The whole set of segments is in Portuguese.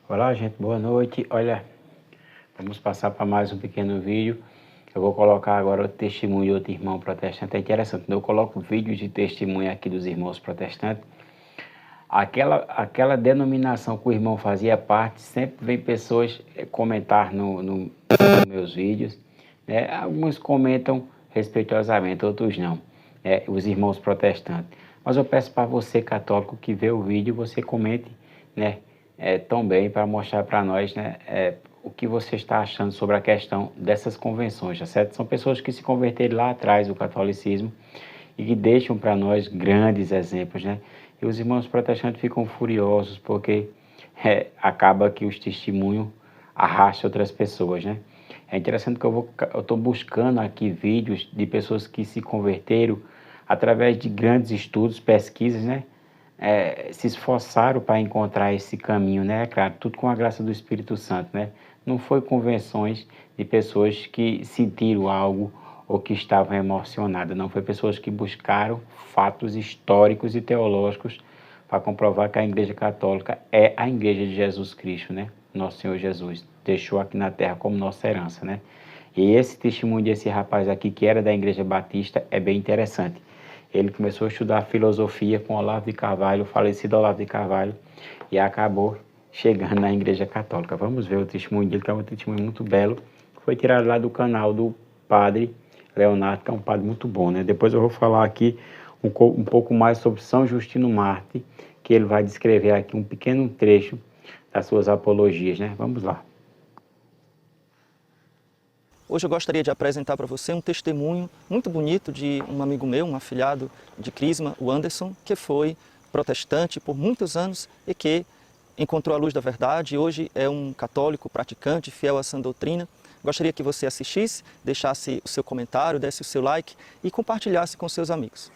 Olá, gente, boa noite. Olha, vamos passar para mais um pequeno vídeo. Eu vou colocar agora o testemunho de outro irmão protestante. É interessante, eu coloco vídeos de testemunho aqui dos irmãos protestantes. Aquela denominação que o irmão fazia parte, sempre vem pessoas comentar nos meus vídeos, né? Alguns comentam respeitosamente, outros não, os irmãos protestantes. Mas eu peço para você, católico, que vê o vídeo, você comente, né? Também para mostrar para nós, né? O que você está achando sobre a questão dessas convenções, tá certo? São pessoas que se converteram lá atrás do catolicismo e que deixam para nós grandes exemplos, né? E os irmãos protestantes ficam furiosos porque acaba que os testemunhos arrastam outras pessoas, né? É interessante que eu estou buscando aqui vídeos de pessoas que se converteram através de grandes estudos, pesquisas, né? Se esforçaram para encontrar esse caminho, né? Claro, tudo com a graça do Espírito Santo, né? Não foi convenções de pessoas que sentiram algo ou que estavam emocionadas, não foi pessoas que buscaram fatos históricos e teológicos para comprovar que a Igreja Católica é a Igreja de Jesus Cristo, né? Nosso Senhor Jesus deixou aqui na Terra como nossa herança, né? E esse testemunho desse rapaz aqui, que era da Igreja Batista, é bem interessante. Ele começou a estudar filosofia com Olavo de Carvalho, o falecido Olavo de Carvalho, e acabou chegando na Igreja Católica. Vamos ver o testemunho dele, que é um testemunho muito belo, que foi tirado lá do canal do padre Leonardo, que é um padre muito bom, né? Depois eu vou falar aqui um pouco mais sobre São Justino Mártir, que ele vai descrever aqui um pequeno trecho das suas apologias, né? Vamos lá. Hoje eu gostaria de apresentar para você um testemunho muito bonito de um amigo meu, um afilhado de Crisma, o Anderson, que foi protestante por muitos anos e que encontrou a luz da verdade e hoje é um católico praticante, fiel à sã doutrina. Gostaria que você assistisse, deixasse o seu comentário, desse o seu like e compartilhasse com seus amigos.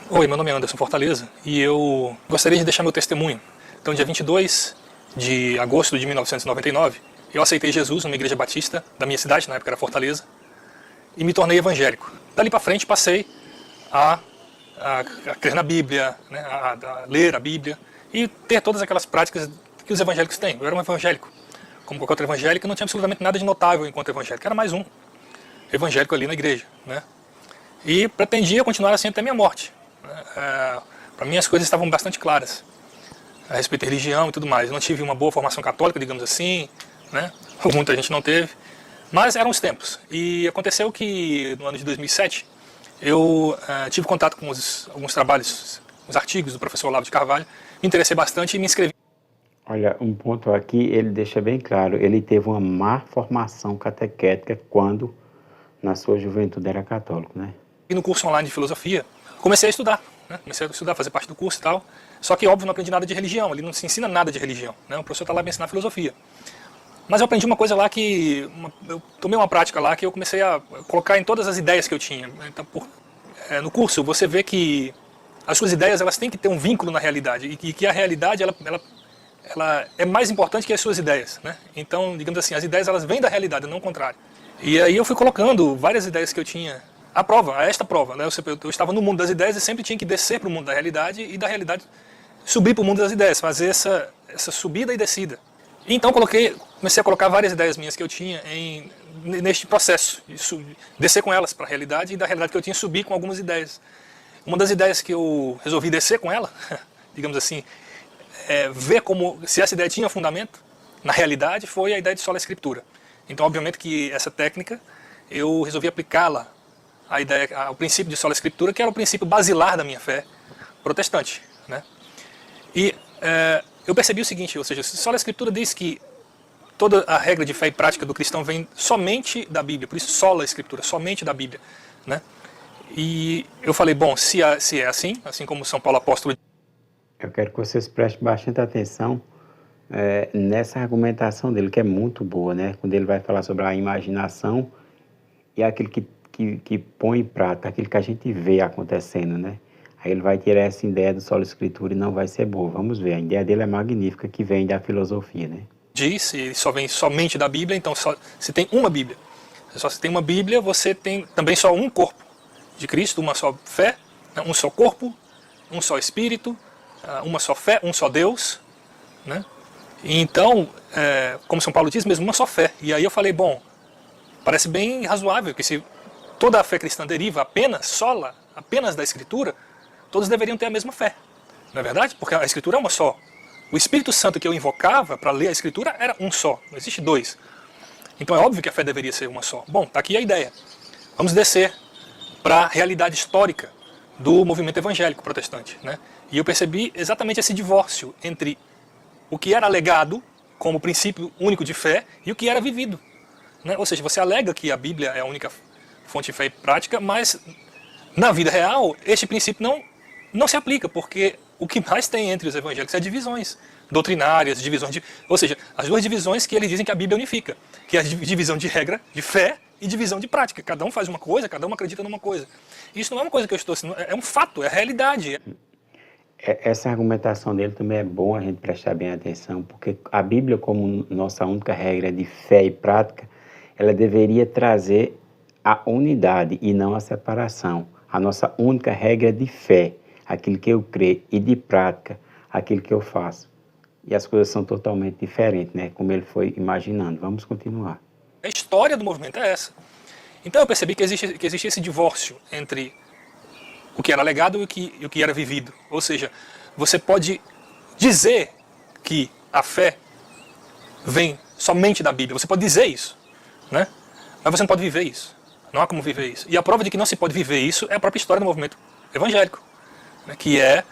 Oi, meu nome é Anderson Fortaleza e eu gostaria de deixar meu testemunho. Então, dia 22 de agosto de 1999, eu aceitei Jesus numa igreja batista da minha cidade, na época era Fortaleza, e me tornei evangélico. Dali para frente passei a crer na Bíblia, né, a ler a Bíblia e ter todas aquelas práticas que os evangélicos têm. Eu era um evangélico, como qualquer outro evangélico, não tinha absolutamente nada de notável enquanto evangélico, era mais um evangélico ali na igreja, né? E pretendia continuar assim até minha morte. Para mim as coisas estavam bastante claras a respeito da religião e tudo mais. Eu não tive uma boa formação católica, digamos assim, né? Muita gente não teve, mas eram os tempos. E aconteceu que no ano de 2007 eu tive contato com alguns trabalhos, os artigos do professor Olavo de Carvalho, me interessei bastante e me inscrevi. Olha, um ponto aqui, ele deixa bem claro, ele teve uma má formação catequética quando, na sua juventude, era católico, né? E no curso online de filosofia, comecei a estudar, né? Comecei a estudar, fazer parte do curso e tal. Só que, óbvio, não aprendi nada de religião, ali não se ensina nada de religião, né? O professor está lá para ensinar filosofia. Mas eu aprendi uma coisa lá que, eu tomei uma prática lá que eu comecei a colocar em todas as ideias que eu tinha. Então, no curso, você vê que as suas ideias elas têm que ter um vínculo na realidade e que a realidade ela é mais importante que as suas ideias, né? Então, digamos assim, as ideias elas vêm da realidade, não o contrário. E aí eu fui colocando várias ideias que eu tinha à prova, a esta prova, né? Eu estava no mundo das ideias e sempre tinha que descer para o mundo da realidade e da realidade subir para o mundo das ideias, fazer essa subida e descida. E então comecei a colocar várias ideias minhas que eu tinha neste processo, de descer com elas para a realidade e da realidade que eu tinha subir com algumas ideias. Uma das ideias que eu resolvi descer com ela, digamos assim, ver como se essa ideia tinha fundamento na realidade, foi a ideia de sola escritura. Então, obviamente que essa técnica eu resolvi aplicá-la ao princípio de sola escritura, que era o princípio basilar da minha fé protestante, né? E eu percebi o seguinte, ou seja, sola escritura diz que toda a regra de fé e prática do cristão vem somente da Bíblia, por isso sola escritura, somente da Bíblia, né? E eu falei, bom, se é assim como São Paulo apóstolo. Eu quero que vocês prestem bastante atenção nessa argumentação dele, que é muito boa, né? Quando ele vai falar sobre a imaginação e aquilo que põe em prática, aquilo que a gente vê acontecendo, né? Aí ele vai tirar essa ideia do sola escritura e não vai ser boa. Vamos ver, a ideia dele é magnífica, que vem da filosofia, né? Ele só vem somente da Bíblia, então se tem uma Bíblia. Se tem uma Bíblia, você tem também só um corpo de Cristo, uma só fé, um só corpo, um só Espírito, uma só fé, um só Deus, né? Então, como São Paulo diz mesmo, uma só fé. E aí eu falei, bom, parece bem razoável que se toda a fé cristã deriva apenas da Escritura, todos deveriam ter a mesma fé. Não é verdade? Porque a Escritura é uma só. O Espírito Santo que eu invocava para ler a Escritura era um só, não existe dois. Então é óbvio que a fé deveria ser uma só. Bom, está aqui a ideia. Vamos descer para a realidade histórica do movimento evangélico protestante, né? E eu percebi exatamente esse divórcio entre o que era alegado como princípio único de fé e o que era vivido, né? Ou seja, você alega que a Bíblia é a única fonte de fé e prática, mas na vida real este princípio não se aplica, porque o que mais tem entre os evangélicos é divisões doutrinárias, ou seja, as duas divisões que eles dizem que a Bíblia unifica, que é a divisão de regra, de fé, e divisão de prática. Cada um faz uma coisa, cada um acredita numa coisa. Isso não é uma coisa que eu estou assim, é um fato, é a realidade. Essa argumentação dele também é bom a gente prestar bem atenção, porque a Bíblia, como nossa única regra de fé e prática, ela deveria trazer a unidade e não a separação. A nossa única regra de fé, aquilo que eu creio, e de prática, aquilo que eu faço. E as coisas são totalmente diferentes, né? Como ele foi imaginando. Vamos continuar. A história do movimento é essa. Então eu percebi que existe esse divórcio entre o que era legado e o que era vivido. Ou seja, você pode dizer que a fé vem somente da Bíblia. Você pode dizer isso, né? Mas você não pode viver isso. Não há como viver isso. E a prova de que não se pode viver isso é a própria história do movimento evangélico, né? Que é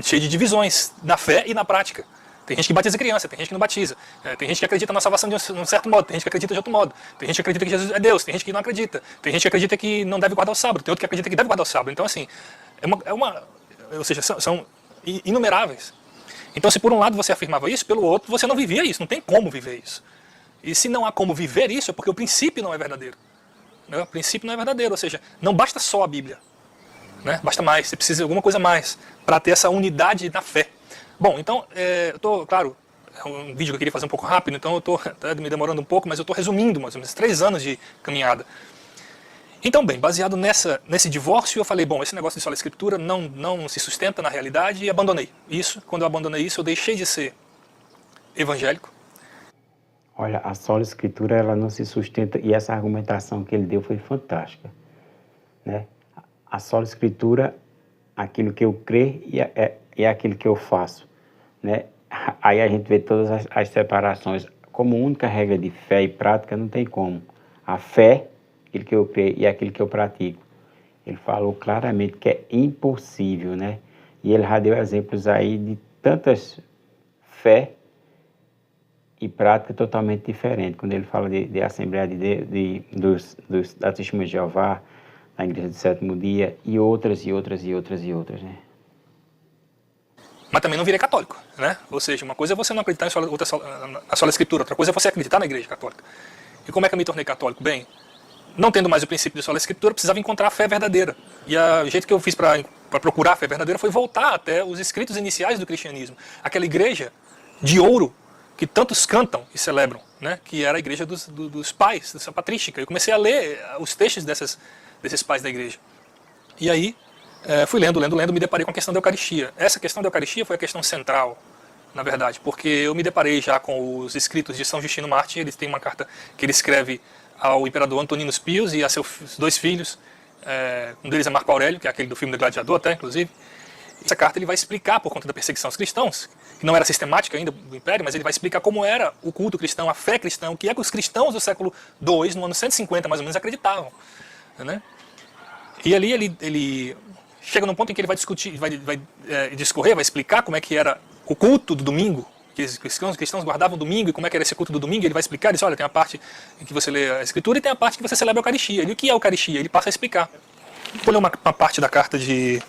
cheio de divisões na fé e na prática. Tem gente que batiza criança, tem gente que não batiza. Tem gente que acredita na salvação de um certo modo, tem gente que acredita de outro modo. Tem gente que acredita que Jesus é Deus, tem gente que não acredita. Tem gente que acredita que não deve guardar o sábado, tem outro que acredita que deve guardar o sábado. Então, assim, ou seja, são inumeráveis. Então, se por um lado você afirmava isso, pelo outro você não vivia isso, não tem como viver isso. E se não há como viver isso, é porque o princípio não é verdadeiro. Né? O princípio não é verdadeiro, ou seja, não basta só a Bíblia. Né? Basta mais, você precisa de alguma coisa mais para ter essa unidade na fé. Bom, então, eu estou, claro, é um vídeo que eu queria fazer um pouco rápido, então eu estou me demorando um pouco, mas eu estou resumindo mais ou menos 3 anos de caminhada. Então, bem, baseado nesse divórcio, eu falei, bom, esse negócio de sola escritura não se sustenta na realidade e abandonei. Isso, quando eu abandonei isso, eu deixei de ser evangélico. Olha, a sola escritura, ela não se sustenta, e essa argumentação que ele deu foi fantástica, né? A sola escritura, aquilo que eu creio e aquilo que eu faço, né? Aí a gente vê todas as separações. Como única regra de fé e prática, não tem como. A fé, aquilo que eu creio e aquilo que eu pratico. Ele falou claramente que é impossível, né? E ele já deu exemplos aí de tantas fé e prática totalmente diferentes. Quando ele fala de Assembleia da Testemunha de Jeová, na Igreja do Sétimo Dia, e outras, né? Mas também não virei católico, né? Ou seja, uma coisa é você não acreditar na sola escritura, outra coisa é você acreditar na Igreja Católica. E como é que eu me tornei católico? Bem, não tendo mais o princípio de sola escritura, precisava encontrar a fé verdadeira. E o jeito que eu fiz para procurar a fé verdadeira foi voltar até os escritos iniciais do cristianismo. Aquela igreja de ouro que tantos cantam e celebram, né? Que era a igreja dos pais, dessa patrística. Eu comecei a ler os textos desses pais da igreja. E aí, fui lendo, me deparei com a questão da Eucaristia. Essa questão da Eucaristia foi a questão central, na verdade, porque eu me deparei já com os escritos de São Justino Mártir. Ele tem uma carta que ele escreve ao imperador Antoninus Pius e a seus 2 filhos. Um deles é Marco Aurélio, que é aquele do filme do Gladiador até, inclusive. Essa carta ele vai explicar, por conta da perseguição aos cristãos, que não era sistemática ainda do Império, mas ele vai explicar como era o culto cristão, a fé cristã, o que é que os cristãos do século II, no ano 150 mais ou menos, acreditavam. Né? E ali ele chega num ponto em que ele vai discutir, vai discorrer, vai explicar como é que era o culto do domingo, que os cristãos guardavam domingo, e como é que era esse culto do domingo. Ele vai explicar, ele diz, olha, tem a parte em que você lê a Escritura e tem a parte que você celebra a Eucaristia. E o que é a Eucaristia? Ele passa a explicar. Vou ler uma parte da carta de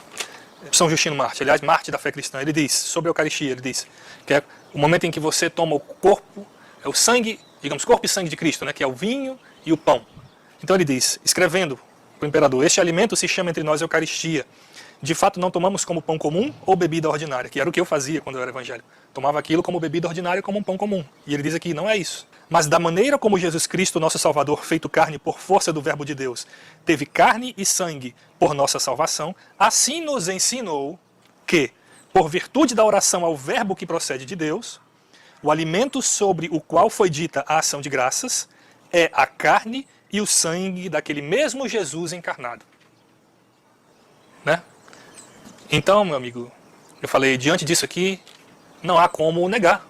São Justino Mártir, aliás, Mártir da fé cristã. Ele diz, sobre a Eucaristia, ele diz que é o momento em que você toma o corpo, é o sangue, digamos, corpo e sangue de Cristo, né, que é o vinho e o pão. Então ele diz, escrevendo para o imperador, este alimento se chama entre nós Eucaristia. De fato, não tomamos como pão comum ou bebida ordinária, que era o que eu fazia quando eu era evangélico. Tomava aquilo como bebida ordinária, como um pão comum. E ele diz aqui, não é isso. Mas da maneira como Jesus Cristo, nosso Salvador, feito carne por força do verbo de Deus, teve carne e sangue por nossa salvação, assim nos ensinou que, por virtude da oração ao verbo que procede de Deus, o alimento sobre o qual foi dita a ação de graças é a carne e o sangue daquele mesmo Jesus encarnado. Né? Então, meu amigo, eu falei, diante disso aqui, não há como negar.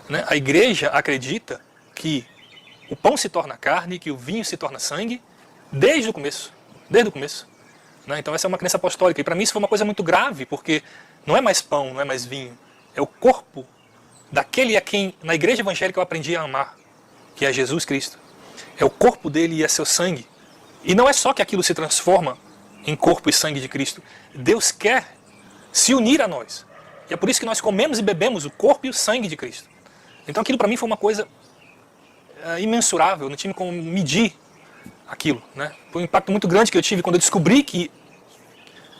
Né? A igreja acredita que o pão se torna carne, que o vinho se torna sangue, desde o começo. Desde o começo. Né? Então essa é uma crença apostólica. E para mim isso foi uma coisa muito grave, porque não é mais pão, não é mais vinho. É o corpo daquele a quem, na igreja evangélica, eu aprendi a amar, que é Jesus Cristo. É o corpo dele e é seu sangue. E não é só que aquilo se transforma em corpo e sangue de Cristo. Deus quer se unir a nós. E é por isso que nós comemos e bebemos o corpo e o sangue de Cristo. Então aquilo para mim foi uma coisa imensurável, não tinha como medir aquilo. Né? Foi um impacto muito grande que eu tive quando eu descobri que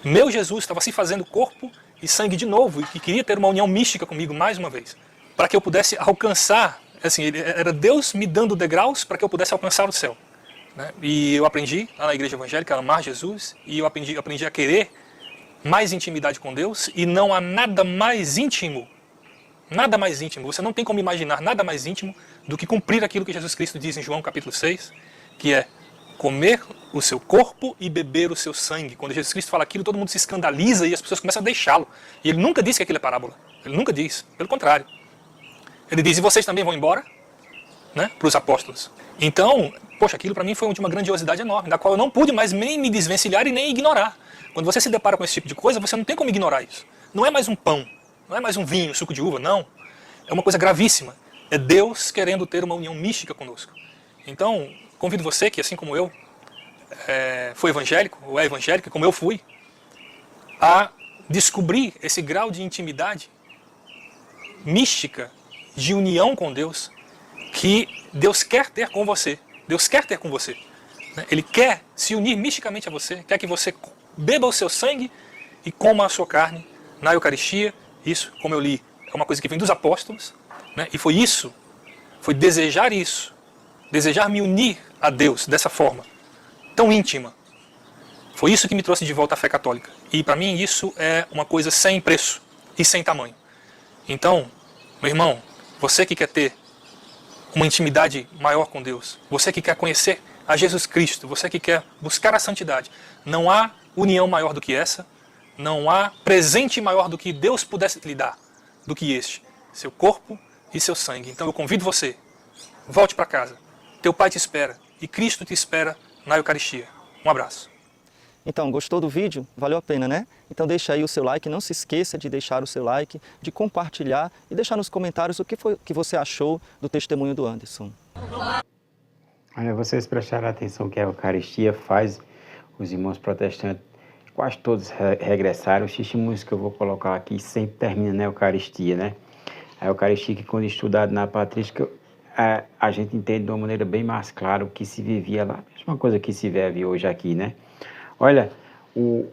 meu Jesus estava se fazendo corpo e sangue de novo e que queria ter uma união mística comigo mais uma vez. Para que eu pudesse alcançar, assim, era Deus me dando degraus para que eu pudesse alcançar o céu. Né? E eu aprendi lá na igreja evangélica a amar Jesus e eu aprendi a querer mais intimidade com Deus e não há nada mais íntimo. Nada mais íntimo. Você não tem como imaginar nada mais íntimo do que cumprir aquilo que Jesus Cristo diz em João capítulo 6, que é comer o seu corpo e beber o seu sangue. Quando Jesus Cristo fala aquilo, todo mundo se escandaliza e as pessoas começam a deixá-lo. E ele nunca diz que aquilo é parábola. Ele nunca diz. Pelo contrário. Ele diz, e vocês também vão embora? Né? Para os apóstolos. Então, poxa, aquilo para mim foi de uma grandiosidade enorme, da qual eu não pude mais nem me desvencilhar e nem ignorar. Quando você se depara com esse tipo de coisa, você não tem como ignorar isso. Não é mais um pão, não é mais um vinho, suco de uva, não. É uma coisa gravíssima. É Deus querendo ter uma união mística conosco. Então, convido você que, assim como eu, foi evangélico, ou é evangélico, como eu fui, a descobrir esse grau de intimidade mística, de união com Deus, que Deus quer ter com você. Deus quer ter com você. Ele quer se unir misticamente a você, quer que você beba o seu sangue e coma a sua carne na Eucaristia. Isso, como eu li, é uma coisa que vem dos apóstolos, né? E foi isso, foi desejar isso, desejar me unir a Deus dessa forma, tão íntima. Foi isso que me trouxe de volta à fé católica. E para mim isso é uma coisa sem preço e sem tamanho. Então, meu irmão, você que quer ter uma intimidade maior com Deus, você que quer conhecer a Jesus Cristo, você que quer buscar a santidade, não há união maior do que essa, não há presente maior do que Deus pudesse lhe dar, do que este, seu corpo e seu sangue. Então eu convido você, volte para casa, teu Pai te espera e Cristo te espera na Eucaristia. Um abraço. Então, gostou do vídeo? Valeu a pena, né? Então deixa aí o seu like, não se esqueça de deixar o seu like, de compartilhar e deixar nos comentários o que foi que você achou do testemunho do Anderson. Olha, vocês prestaram atenção que a Eucaristia faz os irmãos protestantes, quase todos regressaram. Os testemunhos que eu vou colocar aqui sempre terminam na Eucaristia, né? A Eucaristia que, quando estudado na patrística, a gente entende de uma maneira bem mais clara o que se vivia lá. A mesma coisa que se vive hoje aqui, né? Olha, o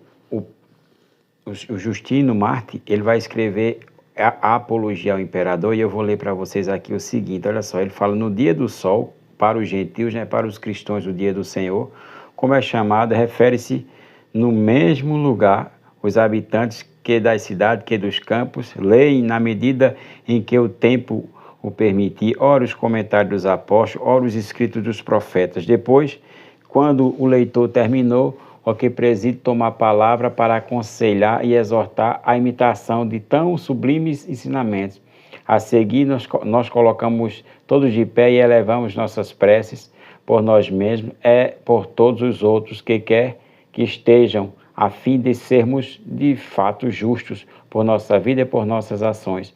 Justino Marte, ele vai escrever a Apologia ao Imperador, e eu vou ler para vocês aqui o seguinte, olha só, ele fala, no dia do sol, para os gentios, né, para os cristãos, o dia do Senhor, como é chamado, refere-se no mesmo lugar os habitantes que das cidades, que dos campos, leem na medida em que o tempo o permitir, ora os comentários dos apóstolos, ora os escritos dos profetas. Depois, quando o leitor terminou, o que preside toma a palavra para aconselhar e exortar a imitação de tão sublimes ensinamentos. A seguir, nós colocamos todos de pé e elevamos nossas preces por nós mesmos e por todos os outros que quer que estejam, a fim de sermos de fato justos por nossa vida e por nossas ações.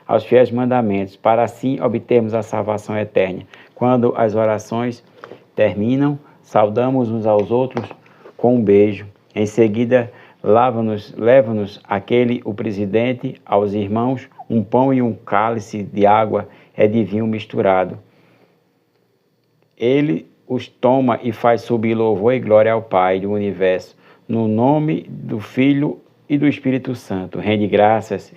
Aos fiéis mandamentos, para assim obtermos a salvação eterna. Quando as orações terminam, saudamos uns aos outros com um beijo. Em seguida, leva-nos o presidente, aos irmãos, um pão e um cálice de água e de vinho misturado. Ele os toma e faz subir louvor e glória ao Pai do universo, no nome do Filho e do Espírito Santo. Rende graças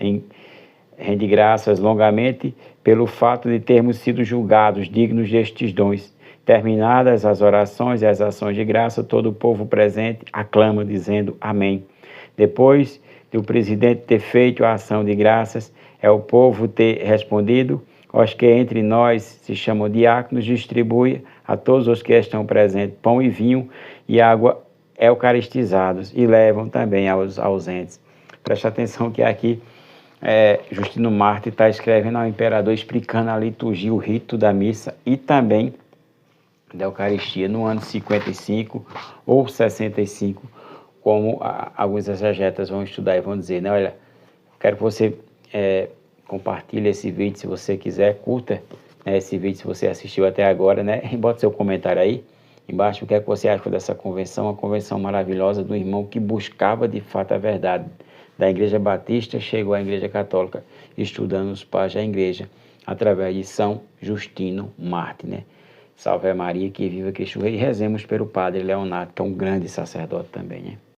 longamente pelo fato de termos sido julgados dignos destes dons. Terminadas as orações e as ações de graça, todo o povo presente aclama, dizendo amém. Depois do presidente ter feito a ação de graças, é o povo ter respondido, os que entre nós se chamam diáconos, distribui a todos os que estão presentes pão e vinho e água eucaristizados e levam também aos ausentes. Preste atenção que aqui Justino Marte está escrevendo ao imperador, explicando a liturgia, o rito da missa e também da Eucaristia no ano 55 ou 65, como alguns exegetas vão estudar e vão dizer, né? Olha, quero que você compartilhe esse vídeo, se você quiser, curta, né, esse vídeo se você assistiu até agora, né? E bota seu comentário aí embaixo, o que é que você achou dessa convenção, uma convenção maravilhosa do irmão que buscava de fato a verdade. Da Igreja Batista chegou à Igreja Católica, estudando os pais da Igreja, através de São Justino Marte, né? Salve Maria, que viva Cristo Rei, e rezemos pelo Padre Leonardo, que é um grande sacerdote também, né?